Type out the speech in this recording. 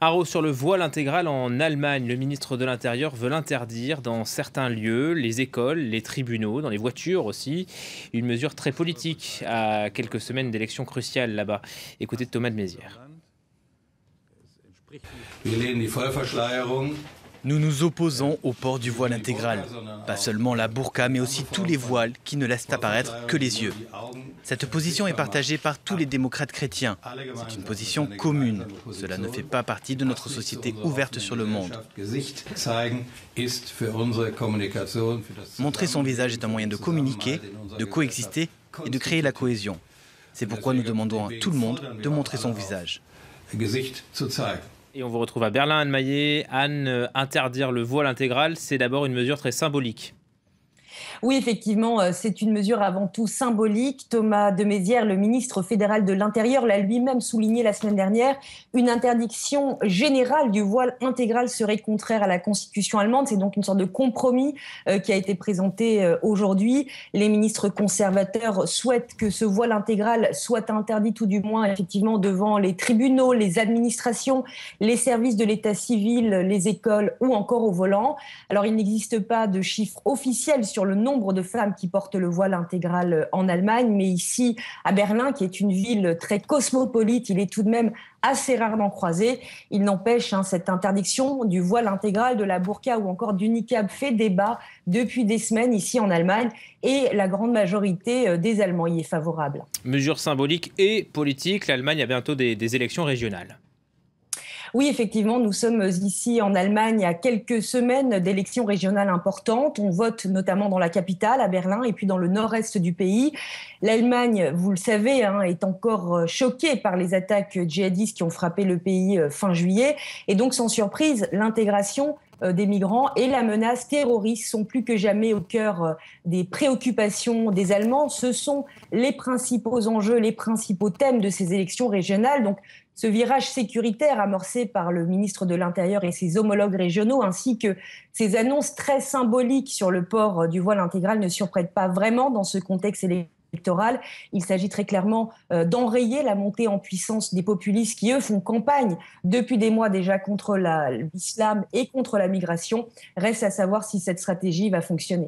Haro sur le voile intégral en Allemagne. Le ministre de l'Intérieur veut l'interdire dans certains lieux, les écoles, les tribunaux, dans les voitures aussi. Une mesure très politique à quelques semaines d'élections cruciales là-bas. Écoutez Thomas de Maizière. Nous nous opposons au port du voile intégral. Pas seulement la burqa, mais aussi tous les voiles qui ne laissent apparaître que les yeux. Cette position est partagée par tous les démocrates chrétiens. C'est une position commune. Cela ne fait pas partie de notre société ouverte sur le monde. Montrer son visage est un moyen de communiquer, de coexister et de créer la cohésion. C'est pourquoi nous demandons à tout le monde de montrer son visage. Et on vous retrouve à Berlin, Anne Maillet. Anne, interdire le voile intégral, c'est d'abord une mesure très symbolique. Oui, effectivement, c'est une mesure avant tout symbolique. Thomas de Maizière, le ministre fédéral de l'Intérieur, l'a lui-même souligné la semaine dernière. Une interdiction générale du voile intégral serait contraire à la Constitution allemande. C'est donc une sorte de compromis qui a été présenté aujourd'hui. Les ministres conservateurs souhaitent que ce voile intégral soit interdit, tout du moins effectivement devant les tribunaux, les administrations, les services de l'état civil, les écoles ou encore au volant. Alors, il n'existe pas de chiffre officiel sur le nombre de femmes qui portent le voile intégral en Allemagne, mais ici, à Berlin, qui est une ville très cosmopolite, il est tout de même assez rarement croisé. Il n'empêche, cette interdiction du voile intégral, de la burqa ou encore du niqab fait débat depuis des semaines ici en Allemagne et la grande majorité des Allemands y est favorable. Mesure symbolique et politique, l'Allemagne a bientôt des élections régionales. Oui, effectivement, nous sommes ici en Allemagne à quelques semaines d'élections régionales importantes. On vote notamment dans la capitale, à Berlin, et puis dans le nord-est du pays. L'Allemagne, vous le savez, est encore choquée par les attaques djihadistes qui ont frappé le pays fin juillet. Et donc, sans surprise, l'intégration des migrants et la menace terroriste sont plus que jamais au cœur des préoccupations des Allemands. Ce sont les principaux enjeux, les principaux thèmes de ces élections régionales. Donc, ce virage sécuritaire amorcé par le ministre de l'Intérieur et ses homologues régionaux, ainsi que ces annonces très symboliques sur le port du voile intégral ne surprennent pas vraiment dans ce contexte électoral. Il s'agit très clairement d'enrayer la montée en puissance des populistes qui, eux, font campagne depuis des mois déjà contre l'islam et contre la migration. Reste à savoir si cette stratégie va fonctionner.